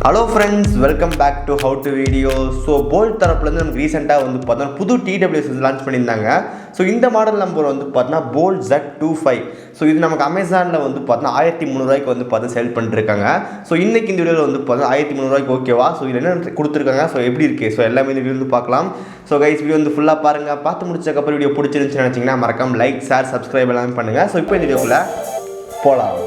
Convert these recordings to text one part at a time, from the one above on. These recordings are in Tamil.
Hello friends, welcome back to How to Video. So Boult தரப்புலேருந்து நமக்கு ரீசெண்டாக வந்து பார்த்தோன்னா புது TWS லான்ச் பண்ணியிருந்தாங்க. ஸோ இந்த மாடல் நம்பர் வந்து பார்த்தோன்னா Boult Z25. ஸோ இது நமக்கு அமேசானில் வந்து பார்த்தோன்னா 1300 வந்து பார்த்து சேல் பண்ணிட்டுருக்காங்க. ஸோ இன்றைக்கி இந்த வீடியோவில் வந்து பார்த்தா 1300 ஓகேவா. ஸோ இதில் என்ன கொடுத்துருக்காங்க, ஸோ எப்படி இருக்குது, ஸோ எல்லாமே இந்த வீடியோ வந்து பார்க்கலாம். ஸோ கைஸ் வீடியோ வந்து ஃபுல்லாக பாருங்கள். பார்த்து முடிச்சதுக்கப்புறம் வீடியோ பிடிச்சிருந்துச்சுன்னு நினச்சிங்கன்னா மறக்காம லைக், ஷேர், சப்ஸ்கிரைப் எல்லாமே பண்ணுங்கள். ஸோ இப்போ இந்த வீடியோக்குள்ளே போகலாம்.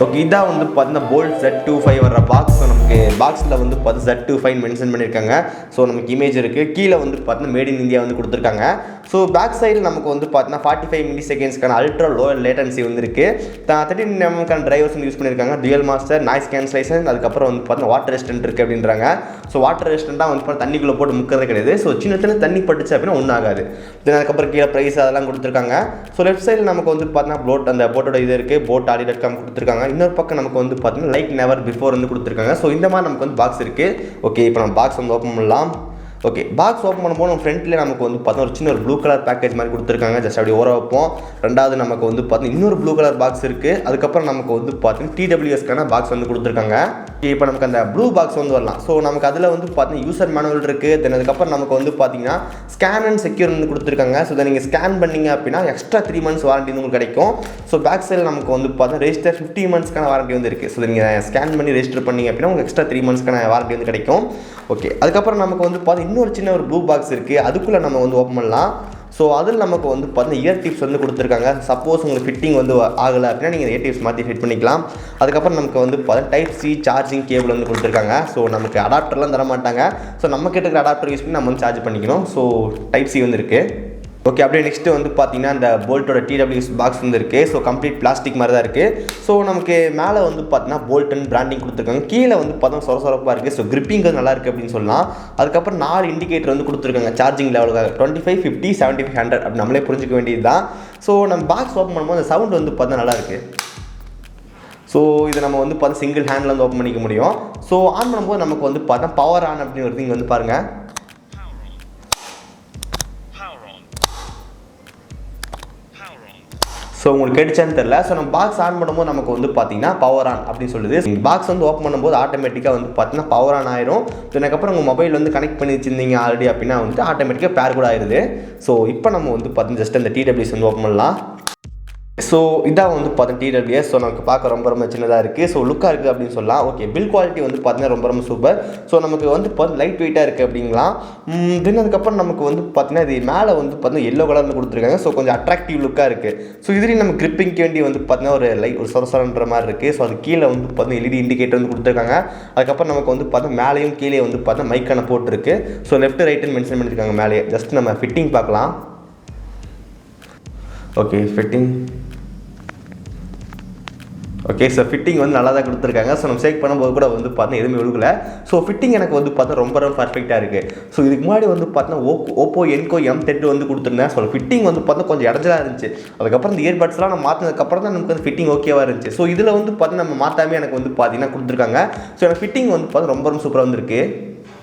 ஓகே, இதான் வந்து பார்த்தீங்கன்னா Boult Z25 வர்ற பாக்ஸ். ஸோ நமக்கு பாக்ஸில் வந்து பார்த்து Z25 மென்ஷன் பண்ணியிருக்காங்க. ஸோ நமக்கு இமேஜ் இருக்குது. கீழே வந்து பார்த்தீங்கன்னா மேட் இன் இந்தியா வந்து கொடுத்துருக்காங்க. ஸோ பேக் சைடில் நமக்கு வந்து பார்த்தீங்கன்னா 45 மில்லி செகண்ட்ஸ்க்கான அல்ட்ரா லோ லேட்டன்சி வந்து இருக்குது. 13 mm டிரைவர்ஸ் வந்து யூஸ் பண்ணியிருக்காங்க. டுயல் மாஸ்டர், நாய்ஸ் கேன்சலேஷன், அதுக்கப்புறம் வந்து பார்த்தீங்கன்னா வாட்டர் ரெசிஸ்டன்ட் இருக்குது அப்படின்றாங்க. ஸோ வாட்டர் ரெசிஸ்டன்ட்டாக வந்து பார்த்தா தண்ணிக்குள்ளே போட்டு முக்கிறது கிடையாது. ஸோ சின்ன தண்ணி பட்டுச்சு அப்படின்னா ஒன்றும் ஆகாது. தென் அதுக்கப்புறம் கீழே ப்ரைஸ் அதெல்லாம் கொடுத்துருக்காங்க. ஸோ லெஃப்ட் சைடில் நமக்கு வந்து பார்த்தீங்கன்னா போட், அந்த போட்டோட இது இருக்குது, boult.com கொடுத்துருக்காங்க. இன்னொரு பக்கம் நமக்கு வந்து பார்த்தீங்கன்னா லைக் நெவர் பிஃபோர் வந்து கொடுத்துருக்காங்க. ஸோ இந்த மாதிரி நமக்கு வந்து பாக்ஸ் இருக்குது. ஓகே, இப்போ நம்ம பாக்ஸ் வந்து ஓப்பன் பண்ணலாம். ஓகே, பாக்ஸ் ஓப்பன் பண்ணும்போது நம்ம ஃப்ரண்ட்லேயே நமக்கு வந்து பார்த்தா ஒரு சின்ன ஒரு ப்ளூ கலர் பேக்கேஜ் மாதிரி கொடுத்துருக்காங்க. ஜஸ்ட் அப்படி ஓர வைப்போம். ரெண்டாவது நமக்கு வந்து பார்த்தீங்கன்னா இன்னொரு ப்ளூ கலர் பாக்ஸ் இருக்குது. அதுக்கப்புறம் நமக்கு வந்து பார்த்தீங்கன்னா TWSக்கான பாக்ஸ் வந்து கொடுத்துருக்காங்க. இப்போ நமக்கு அந்த ப்ளூ பாக்ஸ் வந்து வரலாம். ஸோ நமக்கு அதில் வந்து பார்த்தீங்கன்னா யூசர் மேனுவல் இருக்குது. தென் அதுக்கப்புறம் நமக்கு வந்து பார்த்தீங்கன்னா ஸ்கேன் அண்ட் செக்யூர் வந்து கொடுத்துருக்காங்க. ஸோ இதை நீங்கள் ஸ்கேன் பண்ணிங்க அப்படின்னா எக்ஸ்ட்ரா 3 months வாரண்டி உங்களுக்கு கிடைக்கும். ஸோ பேக் சைடில் நமக்கு வந்து பார்த்தீங்கன்னா ரெஜிஸ்டர் 50 monthsக்கான வாரண்டி வந்து இருக்குது. ஸோ நீங்கள் ஸ்கேன் பண்ணி ரெஜிஸ்டர் பண்ணிங்க அப்படின்னா உங்களுக்கு எக்ஸ்ட்ரா 3 monthsக்கான வாரண்டி வந்து கிடைக்கும். ஓகே, அதுக்கப்புறம் நமக்கு வந்து பார்த்தீங்கன்னா இன்னொரு சின்ன ஒரு ப்ளூ பாக்ஸ் இருக்குது. அதுக்குள்ளே நம்ம வந்து ஓப்பன் பண்ணலாம். ஸோ அதில் நமக்கு வந்து பார்த்தீங்கன்னா இயர் டிப்ஸ் வந்து கொடுத்துருக்காங்க. சப்போஸ் உங்களுக்கு ஃபிட்டிங் வந்து ஆகலை அப்படின்னா நீங்கள் இயர் டிப்ஸ் மாற்றி ஃபிட் பண்ணிக்கலாம். அதுக்கப்புறம் நமக்கு வந்து பார்த்தீங்கன்னா டைப் சி சார்ஜிங் கேபிள் வந்து கொடுத்துருக்காங்க. ஸோ நமக்கு அடாப்டர்லாம் தர மாட்டாங்க. ஸோ நம்ம கிட்ட இருக்கிற அடாப்டர் யூஸ் பண்ணி நம்ம வந்து சார்ஜ் பண்ணிக்கணும். ஸோ டைப் சி வந்து இருக்குது. ஓகே, அப்படியே நெக்ஸ்ட்டு வந்து பார்த்தீங்கன்னா இந்த போல்ட்டோட TWS பாக்ஸ் வந்து இருக்குது. ஸோ கம்ப்ளீட் பிளாஸ்டிக் மாதிரி தான் இருக்குது. ஸோ நமக்கு மேலே வந்து பார்த்தீங்கன்னா போல்ட்டன் பிராண்டிங் கொடுத்துருக்காங்க. கீழே வந்து பார்த்தா சொரப்பாக இருக்குது. ஸோ கிரிப்பிங் வந்து நல்லா இருக்குது அப்படின்னு சொல்லலாம். அதுக்கப்புறம் 4 இண்டிகேட்டர் வந்து கொடுத்துருக்காங்க சார்ஜிங் லெவலுக்காக. 25, 50, 75, 100 அப்படி நம்மளே புரிஞ்சிக்க வேண்டியது தான். ஸோ நம்ம பாக்ஸ் ஓப்பன் பண்ணும்போது அந்த சவுண்ட் வந்து பார்த்தா நல்லா இருக்குது. ஸோ இதை நம்ம வந்து பார்த்தா சிங்கிள் ஹேண்டில் வந்து ஓப்பன் பண்ணிக்க முடியும். ஸோ ஆன் பண்ணும்போது நமக்கு வந்து பார்த்தா பவர் ஆன் அப்படின்னு ஒரு திங் வந்து பாருங்கள். ஸோ உங்களுக்கு கேட்டுச்சான்னு தெரியல. ஸோ நம்ம பாக்ஸ் ஆன் பண்ணும்போது நமக்கு வந்து பார்த்தீங்கன்னா பவர் ஆன் அப்படின்னு சொல்லுது. பாக்ஸ் வந்து ஓப்பன் பண்ணும்போது ஆட்டோமேட்டிக்காக வந்து பார்த்தீங்கன்னா பவர் ஆன் ஆயிரும். அதுக்கப்புறம் உங்கள் மொபைல் வந்து கனெக்ட் பண்ணி வச்சிருந்தீங்க ஆல்ரெடி அப்படின்னா வந்து ஆட்டோமேட்டிக்காக பேர் கூட ஆயிடுது. ஸோ இப்போ நம்ம வந்து பார்த்தீங்கன்னா ஜஸ்ட் அந்த TWS வந்து ஓப்பன் பண்ணலாம். ஸோ இதான் வந்து பார்த்தீங்கன்னா TWS. ஸோ நமக்கு பார்க்க ரொம்ப சின்னதாக இருக்குது. ஸோ லுக்காக இருக்குது அப்படின்னு சொல்லலாம். ஓகே, பில் குவாலிட்டி வந்து பார்த்தீங்கன்னா ரொம்ப சூப்பர். ஸோ நமக்கு வந்து பார்த்தீங்கன்னா லைட் வெயிட்டாக இருக்குது அப்படிங்களாம். தென் அதுக்கப்புறம் நமக்கு வந்து பார்த்தீங்கன்னா இது மேலே வந்து பார்த்தீங்கன்னா எல்லோ கலரில் கொடுத்துருக்காங்க. ஸோ கொஞ்சம் அட்ராக்டிவ் லுக்காக இருக்குது. ஸோ இதுலேயும் நம்ம கிரிப்பிங்க்கு வேண்டி வந்து பார்த்தீங்கன்னா ஒரு லைட் ஒரு சொரன்ற மாதிரி இருக்குது. ஸோ அது கீழே வந்து பார்த்தீங்கன்னா LED இண்டிகேட்டர் வந்து கொடுத்துருக்காங்க. அதுக்கப்புறம் நமக்கு வந்து பார்த்தீங்கன்னா மேலேயும் கீழே வந்து பார்த்தீங்கன்னா மைக்கான போட்டுருக்கு. ஸோ லெஃப்ட் ரைட்டுன்னு மென்ஷன் பண்ணியிருக்காங்க மேலே. ஜஸ்ட் நம்ம ஃபிட்டிங் பார்க்கலாம். Okay, fitting okay. So fitting வந்து நல்லா தான் கொடுத்துருக்காங்க. ஸோ நம்ம ஷேக் பண்ணும்போது கூட வந்து பார்த்தீங்கன்னா எதுவுமே விழுகல. ஸோ ஃபிட்டிங் எனக்கு வந்து பார்த்தா ரொம்ப பர்ஃபெக்டாக இருக்குது. ஸோ இதுக்கு முன்னாடி வந்து பார்த்தீங்கன்னா ஓப்போ என்கோ M30 வந்து கொடுத்துருந்தேன். ஸோ ஃபிட்டிங் வந்து பார்த்தா கொஞ்சம் இடஞ்சலாக இருந்துச்சு. அதுக்கப்புறம் இந்த இயர்பட்ஸ்லாம் நம்ம மாற்றினதுக்கப்புறம் தான் நமக்கு வந்து ஃபிட்டிங் ஓகேவாக இருந்துச்சு. ஸோ இதில் வந்து பார்த்தீங்கன்னா நம்ம மாற்றாமே எனக்கு வந்து பார்த்தீங்கன்னா கொடுத்துருக்காங்க. ஸோ எனக்கு ஃபிட்டிங் வந்து பார்த்தா ரொம்ப சூப்பராக வந்துருக்கு.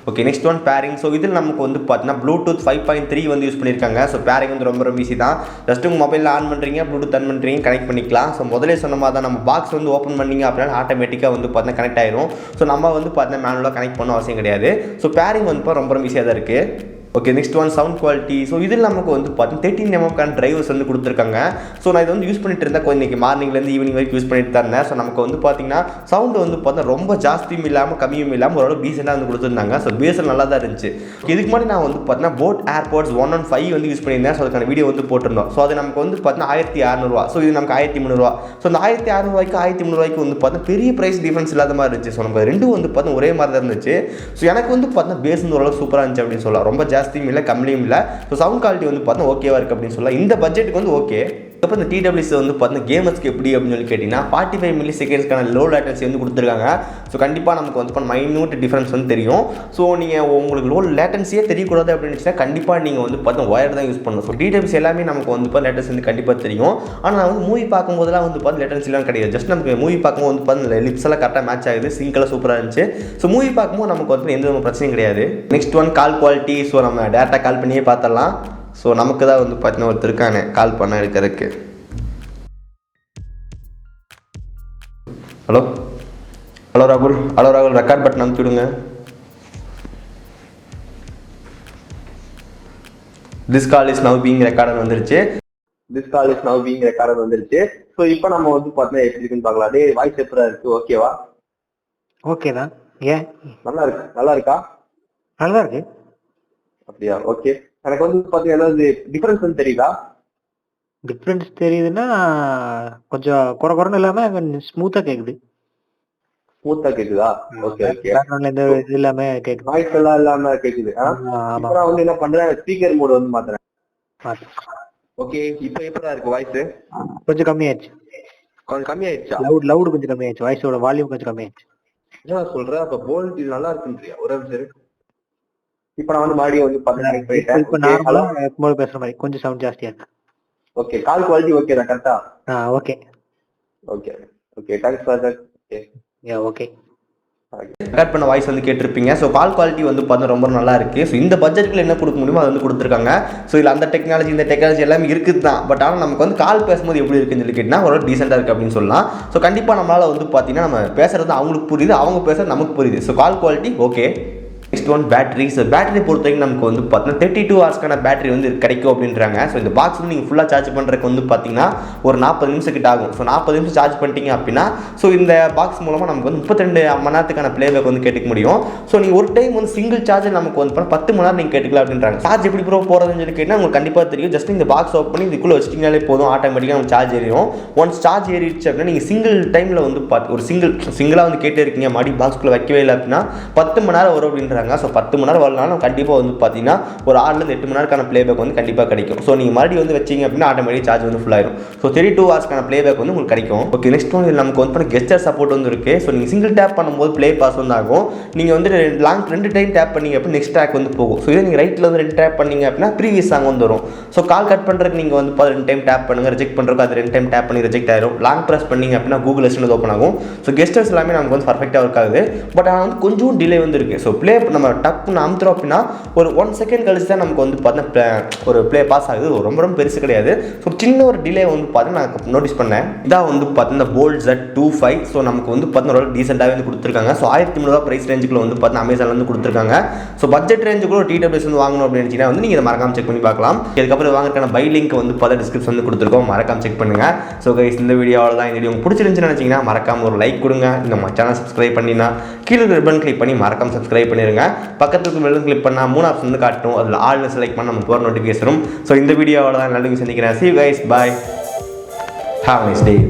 Okay, next one bearing. So இதில் நமக்கு வந்து பார்த்தீங்கன்னா ப்ளூடூத் 5.3 வந்து யூஸ் பண்ணியிருக்காங்க. ஸோ பேரிங் வந்து ரொம்ப ஈஸி தான். ஜஸ்ட் உங்கள் மொபைலில் ஆன் பண்ணுறீங்க, ப்ளூடூத் ஆன் பண்ணுறீங்க, கனெக்ட் பண்ணிக்கலாம். ஸோ முதலே சொன்ன மாதிரி தான் நம்ம பாக்ஸ் வந்து ஓப்பன் பண்ணிங்க அப்படின்னா ஆட்டோமேட்டிக்காக வந்து பார்த்தீங்கன்னா கனெக்ட் ஆயிரும். ஸோ நம்ம வந்து பார்த்தீங்கன்னா மேனுவலாக கனெக்ட் பண்ண அவசியம் கிடையாது. ஸோ பேரிங் வந்து ரொம்ப ஈஸியாக தான் இருக்குது. Okay, next one sound quality. So இதில் நமக்கு வந்து பார்த்தீங்கன்னா 13 mm டிரைவர்ஸ் வந்து கொடுத்துருக்காங்க. ஸோ நான் இது வந்து யூஸ் பண்ணிட்டு இருந்தேன். கொஞ்சம் இன்றைக்கி மார்னிங்லேருந்து ஈவினிங் வரைக்கும் யூஸ் பண்ணிட்டு தான் இருந்தேன். ஸோ நமக்கு வந்து பார்த்தீங்கன்னா சவுண்டு வந்து பார்த்தீங்கன்னா ரொம்ப ஜாஸ்தியும் இல்லாமல் கம்மியும் இல்லாமல் ஓரளவு டீசெண்டாக வந்து கொடுத்துருந்தாங்க. ஸோ பேஸில் நல்லா தான் இருந்துச்சு. இதுக்கு முன்னாடி நான் வந்து பார்த்தீங்கன்னா போட் ஏர்பாட்ஸ் 115 வந்து யூஸ் பண்ணியிருந்தேன். ஸோ அதுக்கான வீடியோ வந்து போட்டிருந்தோம். ஸோ அது நமக்கு வந்து பார்த்தீங்கன்னா 1600 ஸோ இது நமக்கு 1300. ஸோ இந்த 1600 1300 வந்து பார்த்தீங்கன்னா பெரிய ப்ரைஸ் டிஃபரன்ஸ் இல்லாத மாதிரி இருந்துச்சு. ஸோ நம்ம ரெண்டும் வந்து பார்த்தீங்கன்னா ஒரே மாதிரி தான் இருந்துச்சு. ஸோ எனக்கு வந்து பார்த்தீங்கன்னா பேஸ் வந்து ஓரளவு சூப்பராக இருந்துச்சு அப்படின்னு சொல்லலாம். ரொம்ப ஜாஸ்தியும் இல்லை, கம்மியும் இல்லை. ஸோ சவுண்ட் குவாலிட்டி வந்து பார்த்தீங்கன்னா ஓகேவா இருக்குது அப்படின்னு சொல்லலாம். இந்த பட்ஜெட்டுக்கு வந்து ஓகே. அதுக்கப்புறம் இந்த TWS வந்து பார்த்தீங்கன்னா கேமர்ஸ்க்கு எப்படி அப்படின்னு சொல்லி கேட்டிங்கன்னா 45 மில்லி செகண்ட்ஸ்க்கான லோ லேட்டன்சி வந்து கொடுத்துருக்காங்க. ஸோ கண்டிப்பாக நமக்கு வந்து மைன்யூட் டிஃப்ரென்ஸ் வந்து தெரியும். ஸோ நீங்கள் உங்களுக்கு லோ லேட்டன்சியே தெரியக்கூடாது அப்படின்னு கண்டிப்பாக நீங்கள் வந்து பார்த்தீங்கன்னா ஒயர் தான் யூஸ் பண்ணணும். ஸோ TWS எல்லாமே நமக்கு வந்து இப்போ லேட்டன்சி வந்து கண்டிப்பாக தெரியும். ஆனால் நான் வந்து மூவி பார்க்கும்போதெல்லாம் வந்து பார்த்து லேட்டன்சிலாம் கிடையாது. ஜஸ்ட் நமக்கு மூவி பார்க்கும்போது வந்து பார்த்தீங்கன்னா லிப்ஸ் எல்லாம் கரெக்டாக மேட்ச் ஆகுது, சிங்க்கெல்லாம் சூப்பராக இருந்துச்சு. ஸோ மூவி பார்க்கும்போது நமக்கு வந்து எந்த பிரச்சனையும் கிடையாது. Next one call quality. So நம்ம டேரெக்டாக கால் பண்ணியே பார்த்துடலாம். ஸோ நமக்கு தான் வந்து பார்த்தீங்கன்னா ஒருத்தர் இருக்கானே கால் பண்ண எடுக்கிறதுக்கு. ஹலோ ஹலோ ராகுல், ஹலோ ராகுல், ரெக்கார்ட் பட்டன் அமுத்தி விடுங்க. This call is now being recorded வந்துருச்சு. This call is now being recorded வந்துருச்சு. ஸோ இப்போ நம்ம வந்து பார்த்தீங்கன்னா எப்படி இருக்குன்னு பார்க்கலாம். டே வாய்ஸ் எப்படா இருக்கு? ஓகேவா? ஓகே தான். ஏன் நல்லா இருக்கு? நல்லா இருக்கா? நல்லா இருக்கு. அப்படியா? ஓகே. எனக்கு வந்து பார்த்தீங்கன்னா ஏதாவது டிஃபரன்ஸ் வந்து தெரியுதா? டிஃப்ரென்ஸ் தெரியுதுன்னா கொஞ்சம் குறைன்னு இல்லாம கொஞ்சம் ஸ்மூத்தா கேக்குது. ஸ்மூத்தா கேக்குதா? Okay okay. பேக்ரவுண்ட்ல எந்த இது இல்லாம கேக்குது. வாய்ஸ் எல்லாம் இல்லாம கேக்குது. இப்போ நான் வந்து என்ன பண்றேன், ஸ்பீக்கர் மோட் வந்து மாத்துறேன். ஓகே, இப்போ எப்படா இருக்கு வாய்ஸ்? கொஞ்சம் கம்மியாயிடுச்சு. கொஞ்சம் கம்மியாயிடுச்சா? லவுட் கொஞ்சம் கம்மியாயிடுச்சு. வாய்ஸோட வால்யூம் கொஞ்சம் கம்மியாயிடுச்சு. என்ன சொல்றேன்? அப்ப போல்ட் இது நல்லா இருக்குன்றியா? ஒரு நிமிஷம். இப்போ நான் வந்து மறுபடியும் வந்து கனெக்ட் பண்ணிட்டேன். இப்போ நார்மலா எப்பவும் பேசுற மாதிரி கொஞ்சம் சவுண்ட் ஜாஸ்தியா இருக்கு. ஓகே, கால் குவாலிட்டி ஓகே தான் கரெக்ட்டா? Okay okay okay. Thanks for that. Okay. Record பண்ண வாய்ஸ் வந்து கேட்டிருப்பீங்க. ஸோ கால் குவாலிட்டி வந்து பார்த்தா ரொம்ப நல்லா இருக்குது. ஸோ இந்த பட்ஜெட்டுக்கு என்ன கொடுக்க முடியுமோ அது வந்து கொடுத்துருக்காங்க. ஸோ இதில் அந்த டெக்னாலஜி இந்த டெக்னாலஜி எல்லாமே இருக்குது தான். பட் ஆனால் நமக்கு வந்து கால் பேசும்போது எப்படி இருக்குன்னு சொல்லி கேட்டிங்கன்னா ஒரு டீசெண்டாக இருக்குது அப்படின்னு சொல்லலாம். ஸோ கண்டிப்பாக நம்மளால் வந்து பார்த்தீங்கன்னா நம்ம பேசுகிறது அவங்களுக்கு புரியுது, அவங்க பேசுகிறது நமக்கு புரியுது. So call quality okay. Next one battery. So battery பொறுத்த வரைக்கும் நமக்கு வந்து பார்த்தீங்கன்னா 32 ஹவர்ஸ்க்கான பேட்டரி வந்து கிடைக்கும் அப்படின்றாங்க. ஸோ இந்த பாக்ஸ் வந்து நீங்கள் ஃபுல்லாக சார்ஜ் பண்ணுறதுக்கு வந்து பார்த்தீங்கன்னா ஒரு 40 நிமிஷம் கிட்ட ஆகும். ஸோ 40 நிமிஷம் சார்ஜ் பண்ணிட்டீங்க அப்படின்னா ஸோ இந்த பாக்ஸ் மூலமாக நமக்கு வந்து 32 மணி நேரத்துக்கான ப்ளேபேக் வந்து கேட்டுக்க முடியும். ஸோ நீங்கள் ஒரு டைம் வந்து சிங்கிள் சார்ஜ் நமக்கு வந்து 10 மணி நேரம் நீங்கள் கேட்டுக்கலாம் அப்படின்றாங்க. சார்ஜ் எப்படி போகிறதுன்னு சொல்லி கேட்டால் உங்களுக்கு கண்டிப்பாக தெரியும். ஜஸ்ட் இந்த பாக்ஸ் ஓப்பன் பண்ணி இதுக்குள்ளே வச்சிட்டிங்கனாலே போதும், ஆட்டோமேட்டிக்காக நமக்கு சார்ஜ் ஏறிடும். ஒன்ஸ் சார்ஜ் ஏறிடுச்சு அப்படின்னா நீங்கள் சிங்கிள் டைமில் வந்து ஒரு சிங்கிளாக வந்து கேட்டே இருக்கீங்க, மறுபடி பாக்ஸ்க்குள்ளே வைக்கவே இல்லை அப்படின்னா 10 மணி நேரம் வரும் அப்படின்றாங்க. ஸோ 10 மணி நேரம் வரலாம் கண்டிப்பாக வந்து பார்த்தீங்கன்னா ஒரு 6லேருந்து 8 மணி நேரக்கான ப்ளேபேக் வந்து கண்டிப்பாக கிடைக்கும். ஸோ நீங்கள் மறுபடியும் வந்து வச்சிங்க அப்படின்னா ஆட்டோமேட்டிக் சார்ஜ் வந்து ஃபுல் ஆயிடும். ஸோ 32 ஹவர்ஸ்க்கான ப்ளேபேக் வந்து உங்களுக்கு கிடைக்கும். ஓகே, நெக்ஸ்ட் ஒன் நமக்கு வந்து கெஸ்டர் சப்போர்ட் வந்து இருக்குது. ஸோ நீங்கள் சிங்கிள் டேப் பண்ணும்போது ப்ளே பாஸ் வந்து ஆகும். நீங்கள் வந்து ரெண்டு டைம் டேப் பண்ணிங்க அப்படின்னா நெக்ஸ்ட் ட்ராக் வந்து போகும். ஸோ இதே நீங்கள் ரைட்டில் வந்து 2 டேப் பண்ணிங்க அப்படின்னா ப்ரீவியஸ் சாங் வந்து வரும். ஸோ கால் கட் பண்ணுறதுக்கு நீங்கள் வந்து 2 டைம் டேப் பண்ணுங்கள், ரிஜெக்ட் பண்ணுறதுக்கு அது 2 டைம் டேப் பண்ணி ரிஜெக்ட் ஆயிடும். லாங் ப்ரெஸ் பண்ணிங்க அப்படின்னா கூகுள் அசிஸ்டன்ட் ஓப்பன் ஆகும். ஸோ கெஸ்டர்ஸ் எல்லாமே நமக்கு வந்து பர்ஃபெக்டாக ஒர்க் ஆகுது. பட் ஆனால் வந்து கொஞ்சம் டிலே வந்து இருக்குது. ஸோ ப்ளே நம்ம டப்புன்னு அமுத்துறோம் அப்படின்னா ஒரு 1 செகண்ட் கழிச்சு தான் நமக்கு வந்து பார்த்தீங்கன்னா ஒரு ப்ளே பாஸ் ஆகுது. ரொம்ப பெருசு கிடையாது. ஸோ சின்ன ஒரு டிலே வந்து பார்த்தீங்கன்னா நான் நோட்டீஸ் பண்ணேன். இதான் வந்து பார்த்தீங்கன்னா Boult Z25. ஸோ நமக்கு வந்து பார்த்தீங்கன்னா டீசெண்டாகவே வந்து கொடுத்துருக்காங்க. ஸோ 1300 ப்ரைஸ் ரேஞ்சுக்குள்ள வந்து பார்த்தீங்கன்னா அமேசானில் வந்து கொடுத்துருக்காங்க. ஸோ பட்ஜெட் ரேஞ்சுக்குள்ள ஒரு TWS வந்து வாங்கணும் அப்படின்னு நினச்சிங்கன்னா வந்து நீங்கள் இதை மறக்காம செக் பண்ணி பார்க்கலாம். இதுக்கப்புறம் வாங்குறதுக்கான பை லிங்க் வந்து பார்த்தா டிஸ்கிரிப்ஷன் வந்து கொடுத்துருக்கோம், மறக்காம செக் பண்ணுங்க. ஸோ கைஸ் இந்த வீடியோவில் தான். இந்த வீடியோ உங்களுக்கு பிடிச்சிருந்துச்சுன்னு நினச்சிங்கன்னா மறக்காம ஒரு லைக் கொடுங்க. நம்ம சேனல் சப்ஸ்கிரைப் பண்ணினா கீழே ரிப்பன் கிளிக் பண்ணி மறக்காம சப்ஸ்கிரைப் பண்ணிடுங்க. பக்கத்துக்கு பெல் கிளிக் பண்ணால் 3 ஆப்ஷன் வந்து காட்டும். அதில் ஆல் செலக்ட் பண்ண நம்ம போகிற நோட்டிஃபிகேஷன் வரும். ஸோ இந்த வீடியோவில் தான் நல்ல சந்திக்கிறேன். See you guys, bye, have a nice day.